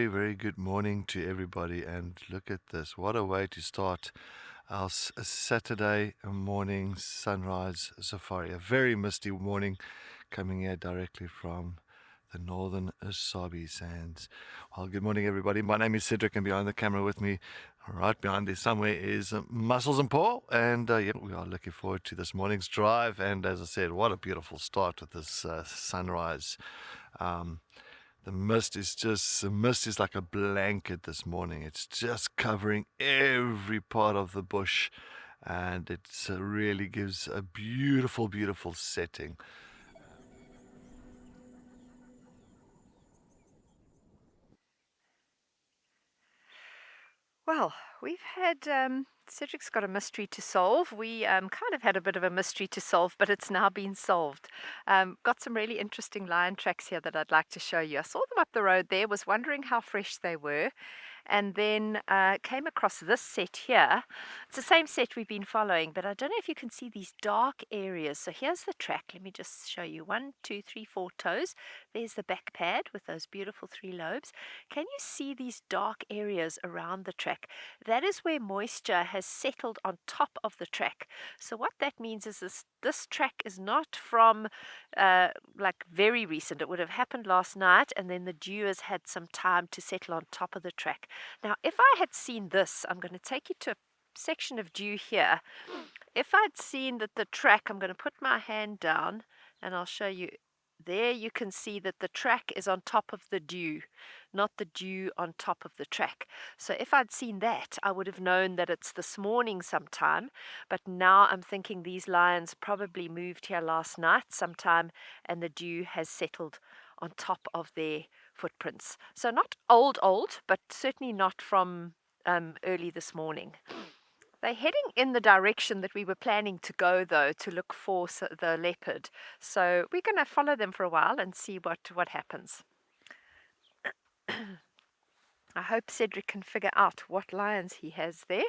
very good morning to everybody. And look at this. What a way to start our Saturday morning sunrise safari. A very misty morning coming here directly from the northern Sabi Sands. Well, good morning, everybody. My name is Cedric, and behind the camera with me, right behind there somewhere, is Muscles and Paul. And we are looking forward to this morning's drive. And as I said, what a beautiful start with this sunrise. The mist is like a blanket this morning. It's just covering every part of the bush, and it really gives a beautiful, beautiful setting. Well, we've had Cedric's got a mystery to solve. We kind of had a bit of a mystery to solve, but it's now been solved. Got some really interesting lion tracks here that I'd like to show you. I saw them up the road there, was wondering how fresh they were, and then came across this set here. It's the same set we've been following, but I don't know if you can see these dark areas. So here's the track. Let me just show you. 1, 2, 3, 4 toes. There's the back pad with those beautiful 3 lobes. Can you see these dark areas around the track? That is where moisture has settled on top of the track. So what that means is this track is not from like very recent. It would have happened last night, and then the dew has had some time to settle on top of the track. Now, if I had seen this, I'm going to take you to a section of dew here. If I'd seen that the track, I'm going to put my hand down and I'll show you. There you can see that the track is on top of the dew, not the dew on top of the track. So if I'd seen that, I would have known that it's this morning sometime. But now I'm thinking these lions probably moved here last night sometime, and the dew has settled on top of their footprints. So not old, but certainly not from early this morning. They're heading in the direction that we were planning to go, though, to look for the leopard. So we're going to follow them for a while and see what happens. I hope Cedric can figure out what lions he has there.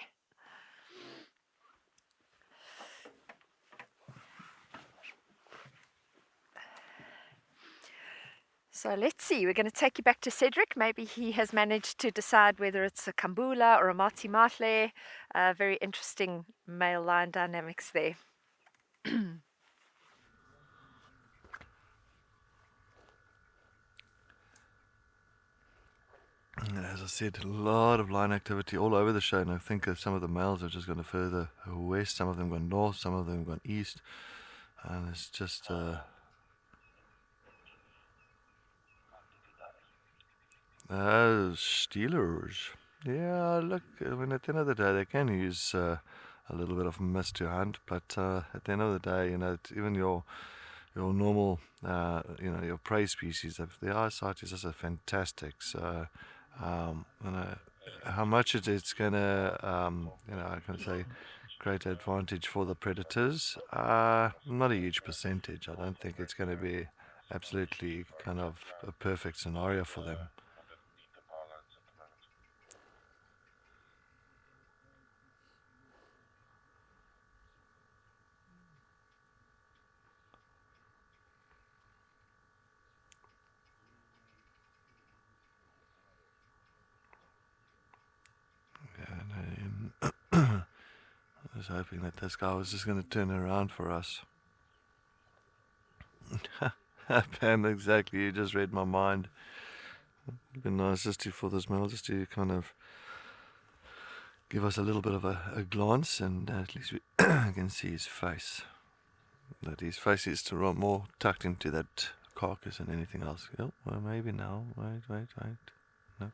So let's see. We're going to take you back to Cedric. Maybe he has managed to decide whether it's a Kambula or a Mati Matle. Very interesting male lion dynamics there. As I said, a lot of line activity all over the show, and I think that some of the males have just gone further west, some of them gone north, some of them gone east, and it's just Steelers. Yeah, look, I mean, at the end of the day, they can use a little bit of mist to hunt, but at the end of the day, even your normal, your prey species, their eyesight is just fantastic. So, how much it's gonna, I can say, great advantage for the predators. Not a huge percentage. I don't think it's going to be absolutely kind of a perfect scenario for them. I was hoping that this guy was just going to turn around for us. Pam, exactly. You just read my mind. It'd been nice for this male just to kind of give us a little bit of a glance, and at least we can see his face. That his face is more tucked into that carcass than anything else. Oh, well, maybe now. Wait. No.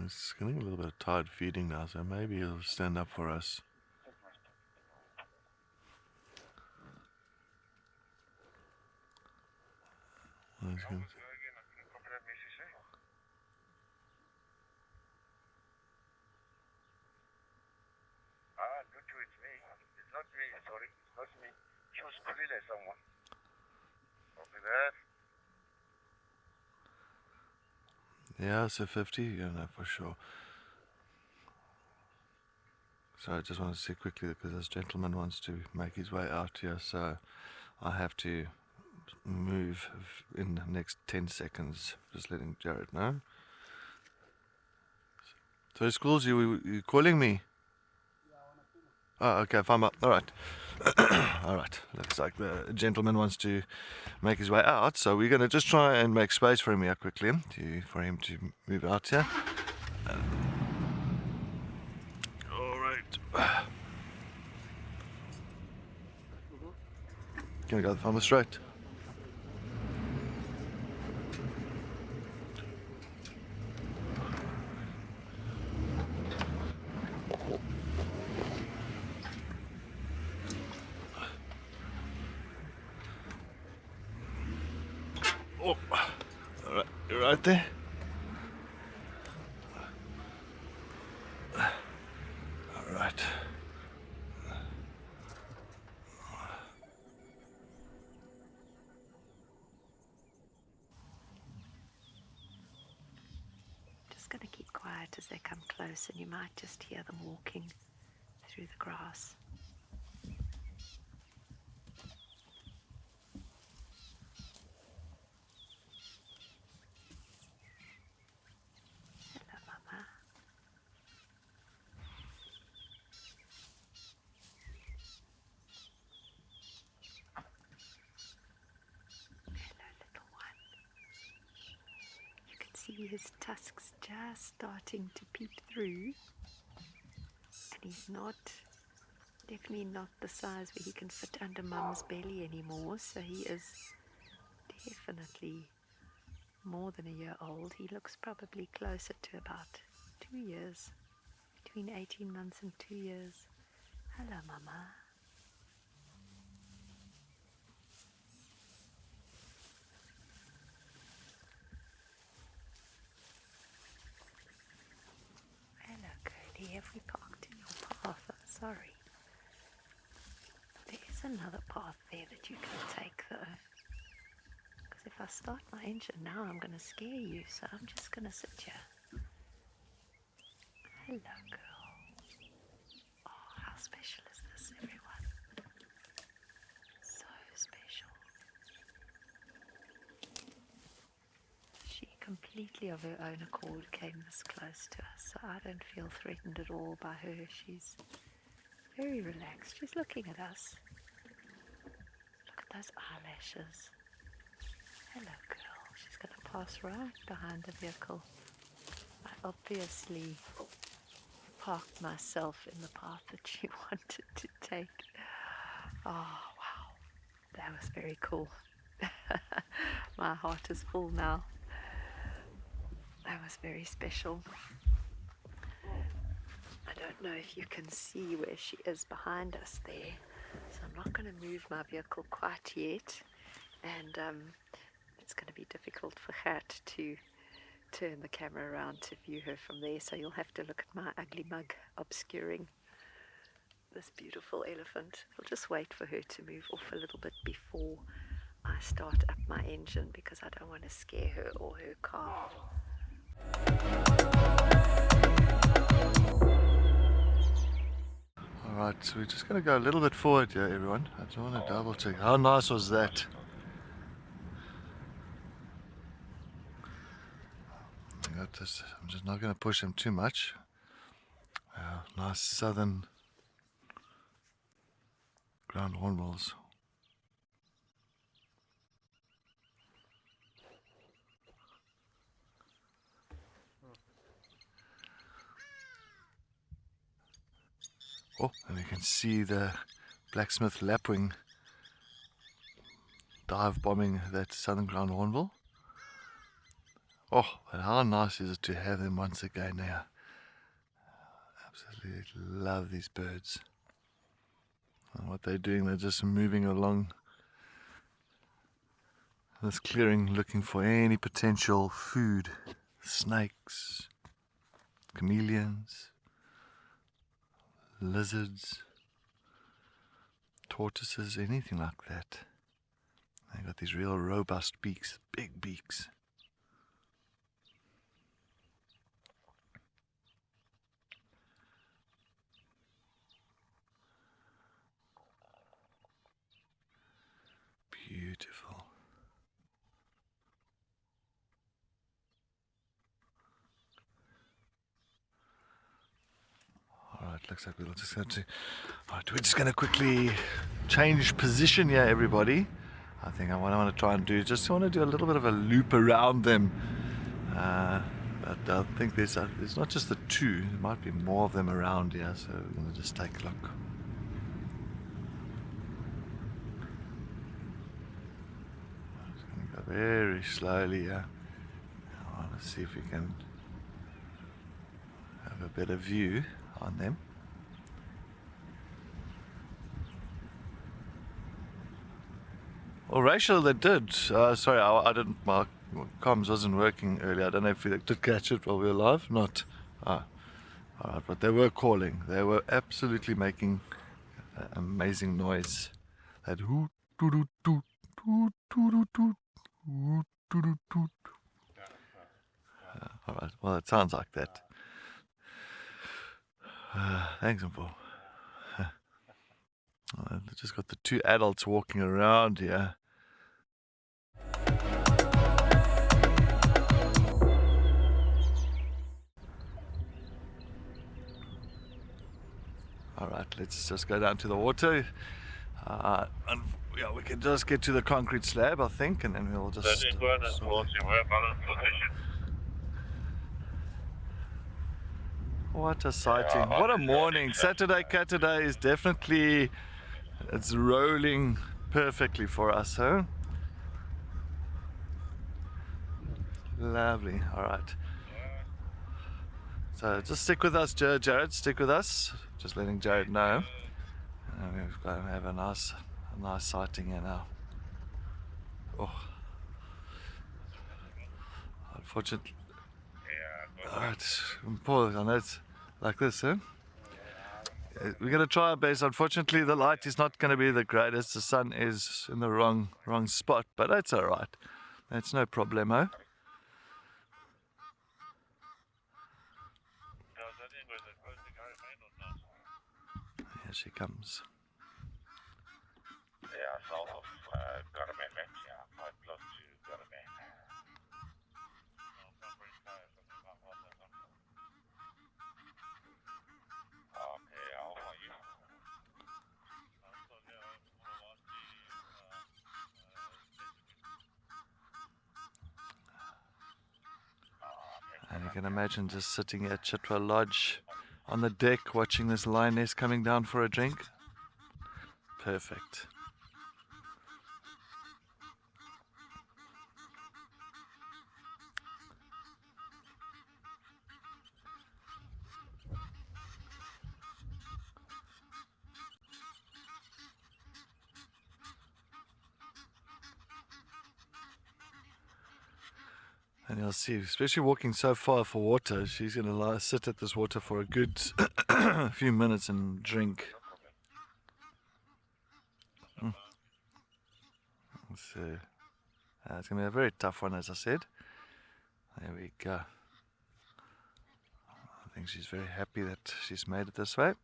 It's getting a little bit tired feeding now, so maybe he'll stand up for us. It's me. It's not me. Sorry, it's not me. She was clearly someone. Copy that. Yeah, so 50, yeah, no, for sure. So I just want to see quickly because this gentleman wants to make his way out here, so I have to move in the next 10 seconds. Just letting Jared know. So schools, you calling me? Oh, okay, fine. All right. All right. Looks like the gentleman wants to make his way out, so we're going to just try and make space for him here quickly for him to move out here. All right. Gonna go the farmer straight. Oh, all right, you're right there. All right. Just going to keep quiet as they come close, and you might just hear them walking through the grass. Hello, Mama. Hello, little one. You can see his tusks just starting to peep through, and he's definitely not the size where he can fit under Mum's belly anymore, so he is definitely more than a year old. He looks probably closer to about 2 years, between 18 months and 2 years. Hello, Mama. Hello, Curly. Have we parked in your path? I'm sorry. There is another path there that you can take, though. Because if I start my engine now, I'm going to scare you, so I'm just going to sit here. Hello, girl. Oh, how special is this, everyone? So special. She completely of her own accord came this close to us, so I don't feel threatened at all by her. She's very relaxed. She's looking at us. Look at those eyelashes. Hello, girl. She's going to pass right behind the vehicle. I obviously parked myself in the path that she wanted to take. Oh, wow. That was very cool. My heart is full now. That was very special. I don't know if you can see where she is behind us there, so I'm not going to move my vehicle quite yet, and it's going to be difficult for Gert to turn the camera around to view her from there, so you'll have to look at my ugly mug obscuring this beautiful elephant. I'll just wait for her to move off a little bit before I start up my engine, because I don't want to scare her or her calf. Alright, so we're just going to go a little bit forward here, everyone. I just want to double check. How nice was that? I'm just not going to push him too much. Nice southern ground hornbills. Oh, and you can see the blacksmith lapwing dive bombing that southern ground hornbill. Oh, but how nice is it to have them once again now. Absolutely love these birds. And what they're doing, they're just moving along this clearing looking for any potential food. Snakes, chameleons, lizards, tortoises, anything like that. They got these real robust beaks, big beaks. looks like we'll just have to. Alright, we're just going to quickly change position here, everybody. I think what I want to try and do, just want to do a little bit of a loop around them. But I think there's not just the two, there might be more of them around here, so we're going to just take a look. Just going to go very slowly here. I want to see if we can have a better view on them. Well, Rachel, they did. Sorry, I didn't. My comms wasn't working earlier. I don't know if we did catch it while we were live. Not. All right, but they were calling. They were absolutely making amazing noise. That hoot, toot, toot, toot, toot, toot, toot, toot, toot, toot. All right. Well, it sounds like that. Thanks, Mpho. Just got the two adults walking around here. All right, let's just go down to the water. And yeah, we can just get to the concrete slab, I think, and then we'll just. What a sighting! What a morning! Saturday is definitely. It's rolling perfectly for us, huh? Lovely. All right. So just stick with us, Jared. Stick with us. Just letting Jared know. We've got to have a nice sighting here now. Oh. Unfortunately. Alright, Paul, I know it's like this, huh? We're going to try our best. Unfortunately, the light is not going to be the greatest. The sun is in the wrong spot, but that's alright. That's no problemo. Here she comes. Yeah, south of Garmin, yeah, quite close to Garmin. Okay, how are you? And you can imagine just sitting at Chitwa Lodge on the deck watching this lioness coming down for a drink. Perfect. And you'll see, especially walking so far for water, she's going to sit at this water for a good few minutes and drink. So, it's going to be a very tough one, as I said. There we go. I think she's very happy that she's made it this way.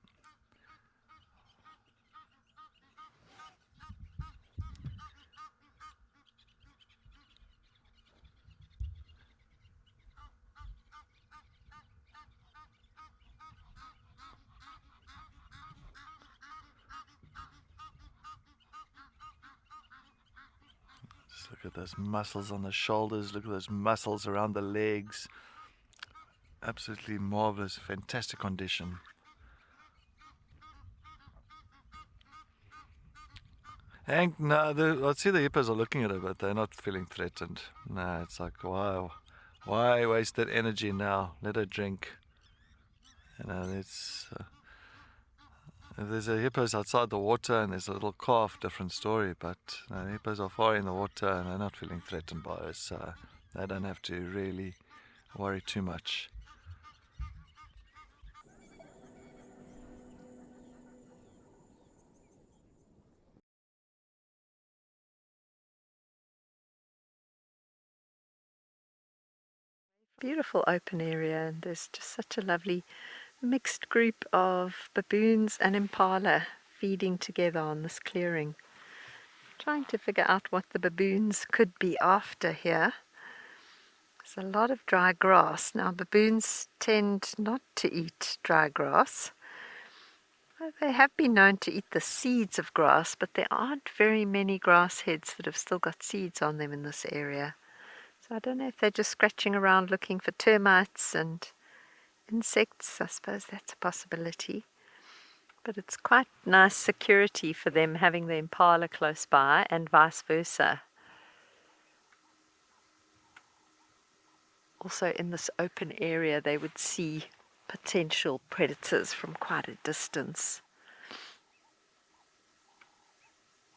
Just look at those muscles on the shoulders. Look at those muscles around the legs. Absolutely marvelous, fantastic condition. Hank, no, I see the hippos are looking at her, but they're not feeling threatened. No, it's like, wow, why waste that energy now? Let her drink. You know, it's if there's a hippos outside the water and there's a little calf, different story. But no, the hippos are far in the water and they're not feeling threatened by us, so they don't have to really worry too much. Beautiful open area, and there's just such a lovely mixed group of baboons and impala feeding together on this clearing. Trying to figure out what the baboons could be after here. There's a lot of dry grass. Now baboons tend not to eat dry grass. They have been known to eat the seeds of grass, but there aren't very many grass heads that have still got seeds on them in this area. So I don't know if they're just scratching around looking for termites and insects. I suppose that's a possibility. But it's quite nice security for them having the impala close by and vice versa. Also in this open area they would see potential predators from quite a distance.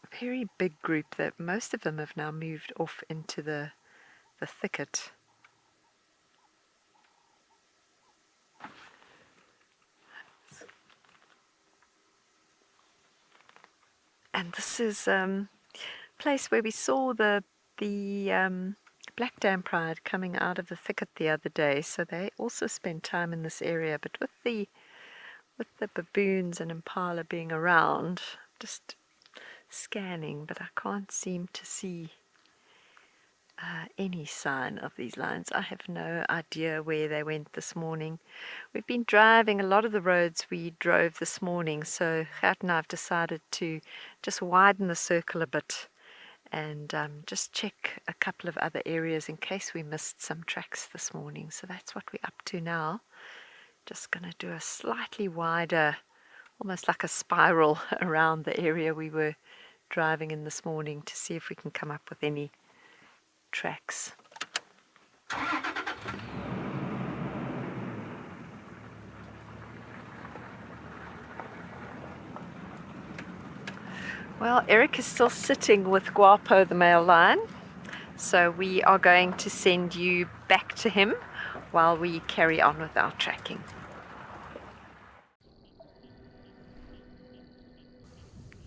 A very big group that most of them have now moved off into the thicket. And this is a place where we saw the black dam pride coming out of the thicket the other day. So they also spend time in this area. But with the baboons and impala being around, just scanning, but I can't seem to see any sign of these lions. I have no idea where they went this morning. We've been driving a lot of the roads we drove this morning, so Gert and I have decided to just widen the circle a bit and just check a couple of other areas in case we missed some tracks this morning. So that's what we're up to now. Just going to do a slightly wider, almost like a spiral around the area we were driving in this morning to see if we can come up with any tracks. Well, Eric is still sitting with Guapo, the male lion, so we are going to send you back to him while we carry on with our tracking.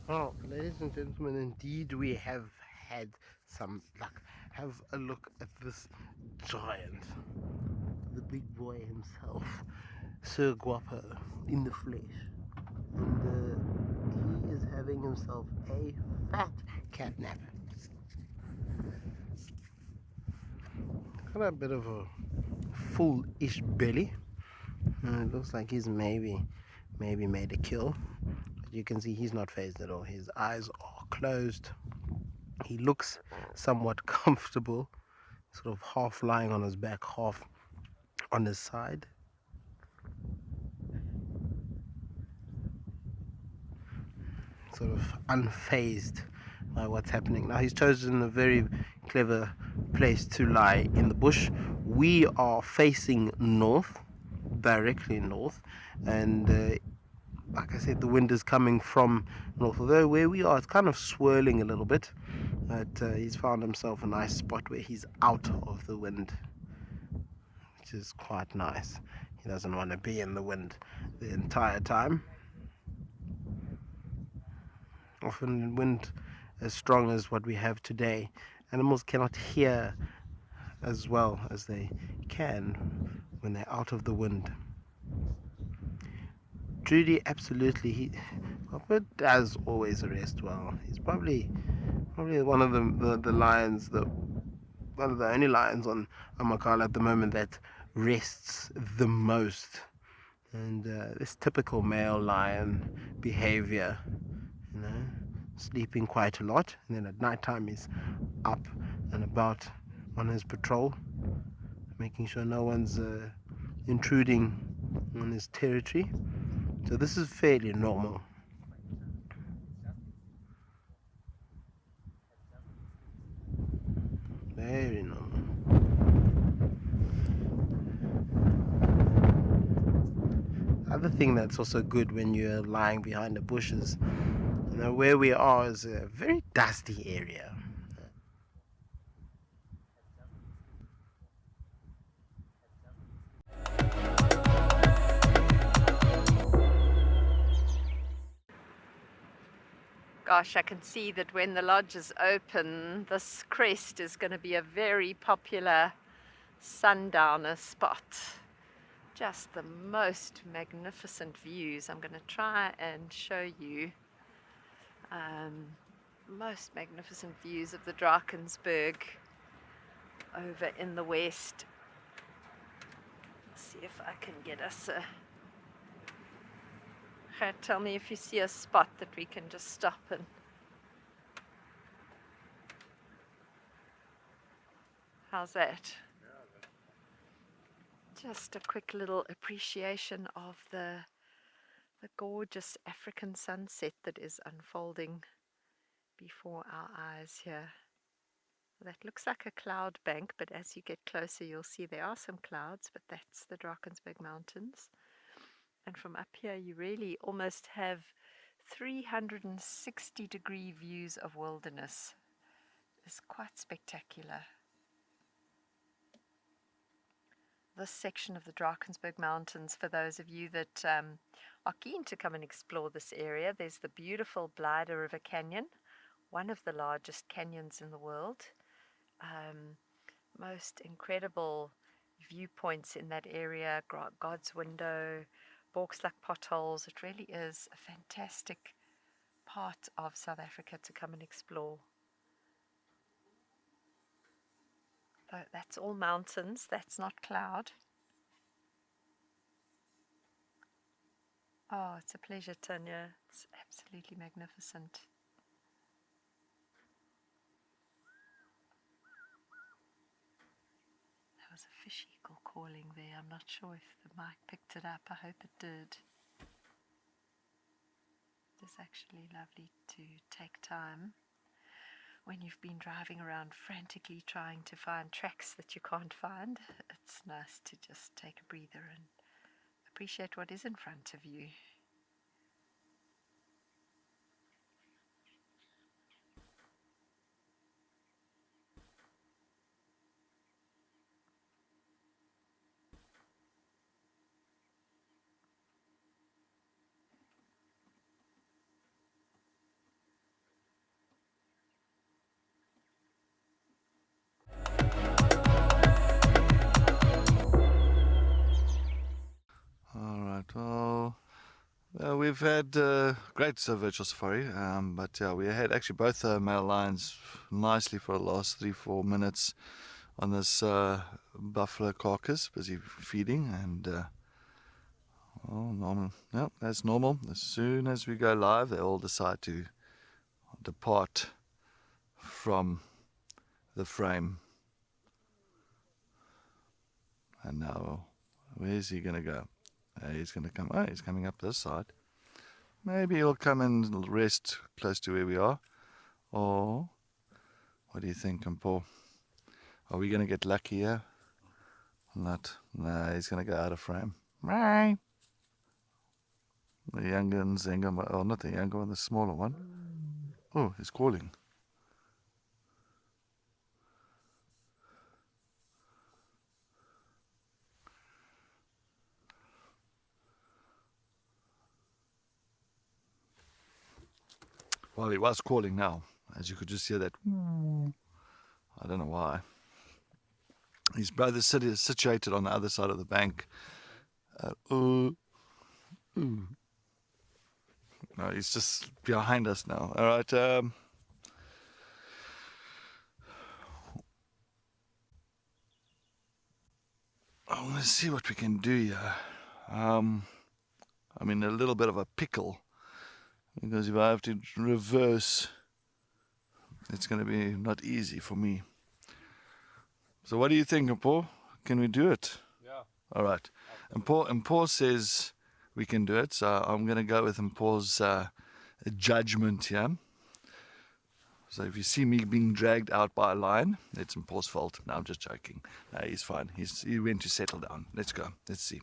Oh, ladies and gentlemen, indeed we have had some luck. Have a look at this giant, the big boy himself, Sir Guapo, in the flesh. And he is having himself a fat catnap. Got a bit of a full-ish belly. It looks like he's maybe made a kill. But you can see he's not phased at all. His eyes are closed. He looks somewhat comfortable, sort of half lying on his back, half on his side. Sort of unfazed by what's happening. Now he's chosen a very clever place to lie in the bush. We are facing north, directly north, and like I said, the wind is coming from north. Although where we are, it's kind of swirling a little bit. But he's found himself a nice spot where he's out of the wind, which is quite nice. He doesn't want to be in the wind the entire time. Often wind as strong as what we have today, animals cannot hear as well as they can when they're out of the wind. Judy, absolutely, Papa does always rest well. He's probably one of the lions, one of the only lions on Amakala at the moment that rests the most. And this typical male lion behavior, sleeping quite a lot, and then at night time he's up and about on his patrol, making sure no one's intruding on his territory. So this is fairly normal. Very normal. Other thing that's also good when you're lying behind the bushes, where we are is a very dusty area. Gosh, I can see that when the lodge is open, this crest is going to be a very popular sundowner spot. Just the most magnificent views. I'm going to try and show you most magnificent views of the Drakensberg over in the west. Let's see if I can get us a Okay, tell me if you see a spot that we can just stop and... How's that? Just a quick little appreciation of the gorgeous African sunset that is unfolding before our eyes here. That looks like a cloud bank, but as you get closer, you'll see there are some clouds, but that's the Drakensberg Mountains. And from up here, you really almost have 360-degree views of wilderness. It's quite spectacular. This section of the Drakensberg Mountains, for those of you that are keen to come and explore this area, there's the beautiful Blyde River Canyon, one of the largest canyons in the world. Most incredible viewpoints in that area, God's Window, Borkslak potholes. It really is a fantastic part of South Africa to come and explore. That's all mountains, that's not cloud. Oh, it's a pleasure, Tanya. It's absolutely magnificent. There was a fish eagle calling there. I'm not sure if the mic picked it up. I hope it did. It's actually lovely to take time when you've been driving around frantically trying to find tracks that you can't find. It's nice to just take a breather and appreciate what is in front of you. All right. Well, we've had great virtual safari, but we had actually both male lions nicely for the last 3-4 minutes on this buffalo carcass, busy feeding, and normal. Yep, that's normal. As soon as we go live, they all decide to depart from the frame. And now, where's he gonna go? He's gonna come. Oh, he's coming up this side. Maybe he'll come and rest close to where we are. Or, what do you think, Mpho? Are we gonna get lucky here? Not. No, he's gonna go out of frame. Right. The younger one's oh, not the younger one, the smaller one. Oh, he's calling. Well, he was calling now, as you could just hear that. I don't know why. His brother's situated on the other side of the bank. No, he's just behind us now. All right. I want to see what we can do here. I'm in a little bit of a pickle because if I have to reverse, it's going to be not easy for me. So what do you think, Mpho? Can we do it? Yeah. All right. Mpho says we can do it, so I'm going to go with Mpho's judgment here. So if you see me being dragged out by a lion, it's Mpho's fault. No, I'm just joking. No, he's fine. He went to settle down. Let's go. Let's see.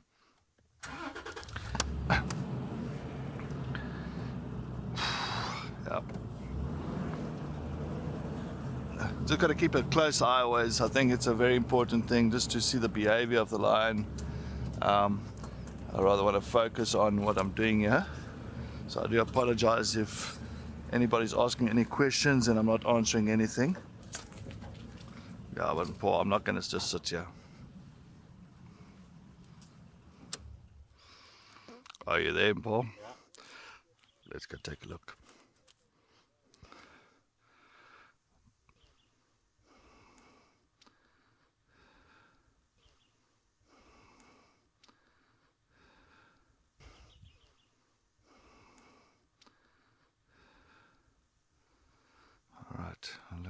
Yep. Just got to keep a close eye always. I think it's a very important thing just to see the behavior of the lion. I rather want to focus on what I'm doing here. So I do apologize if anybody's asking any questions and I'm not answering anything. Yeah, but Mpho, I'm not going to just sit here. Are you there, Mpho? Yeah. Let's go take a look.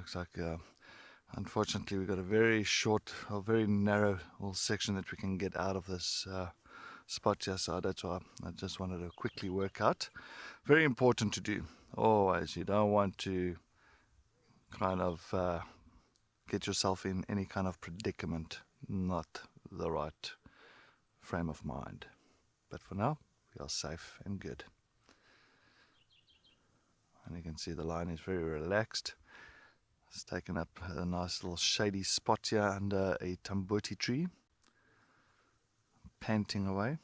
looks like unfortunately we've got a very short or very narrow little section that we can get out of this spot here, so that's why I just wanted to quickly work out. Very important to do always. You don't want to kind of get yourself in any kind of predicament, not the right frame of mind. But for now we are safe and good. And you can see the line is very relaxed. It's taken up a nice little shady spot here under a tamboti tree, panting away.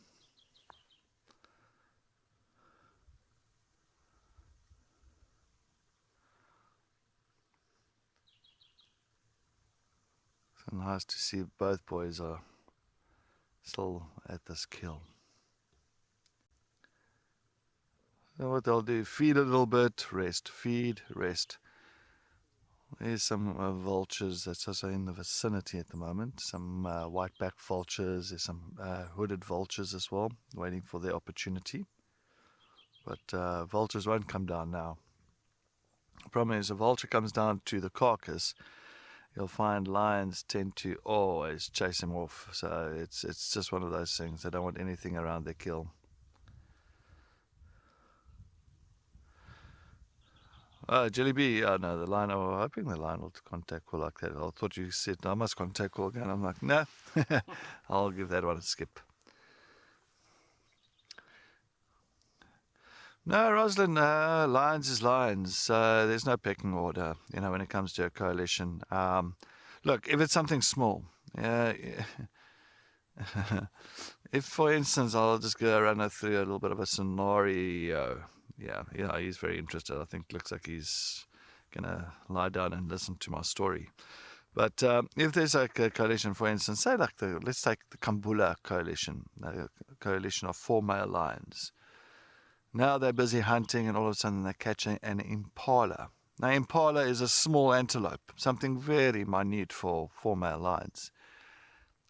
So nice to see both boys are still at this kill. So what they'll do, feed a little bit, rest, feed, rest. There's some vultures that's also in the vicinity at the moment. Some white-backed vultures, there's some hooded vultures as well, waiting for their opportunity. But vultures won't come down now. The problem is, a vulture comes down to the carcass, you'll find lions tend to always chase him off. So it's just one of those things. They don't want anything around their kill. Jelly Bee, no, the lion, I'm hoping the lion will contact call like that. I thought you said, I must contact call again. I'm like, no, I'll give that one a skip. No, Rosalind, lions is lions. There's no pecking order, when it comes to a coalition. Look, if it's something small, if, for instance, I'll just go run through a little bit of a scenario. Yeah, he's very interested. I think looks like he's gonna lie down and listen to my story. But if there's like a coalition, for instance, say like let's take the Kambula coalition, a coalition of 4 male lions. Now they're busy hunting, and all of a sudden they're catching an impala. Now impala is a small antelope, something very minute for 4 male lions,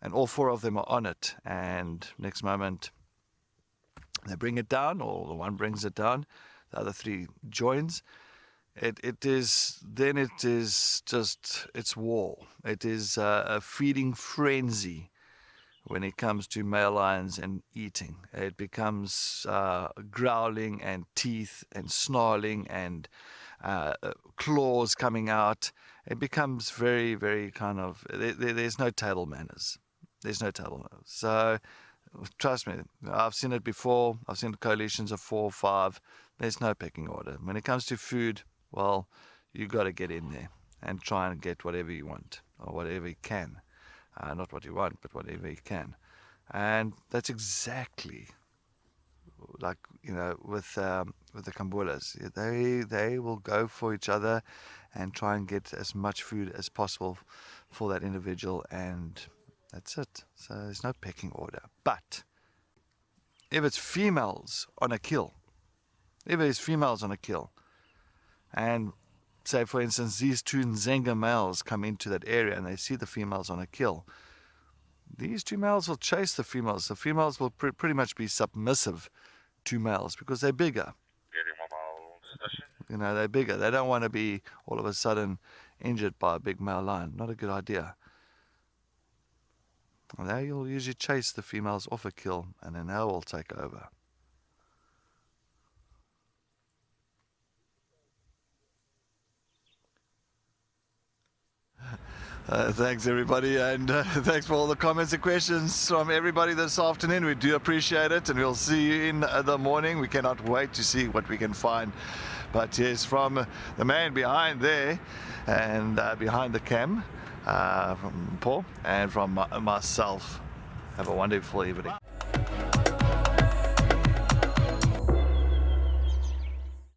and all 4 of them are on it. And next moment, they bring it down, or the one brings it down, the other 3 joins. It is just, it's war. It is a feeding frenzy when it comes to male lions and eating. It becomes growling and teeth and snarling and claws coming out. It becomes very, very kind of, there's no table manners. There's no table manners. So trust me, I've seen it before. I've seen coalitions of 4 or 5. There's no pecking order. When it comes to food, well, you got to get in there and try and get whatever you want or whatever you can. Not what you want, but whatever you can. And that's exactly like, with the Kambulas. They will go for each other and try and get as much food as possible for that individual, and that's it. So there's no pecking order. But if it's females on a kill, and say, for instance, these 2 Nzenga males come into that area and they see the females on a kill, these 2 males will chase the females. The females will pretty much be submissive to males because they're bigger. They're bigger. They don't want to be all of a sudden injured by a big male lion. Not a good idea. And they will usually chase the females off a kill, and then they will take over. Thanks everybody, and thanks for all the comments and questions from everybody this afternoon. We do appreciate it, and we'll see you in the morning. We cannot wait to see what we can find. But yes, from the man behind there and behind the cam, from Paul and from myself, have a wonderful evening.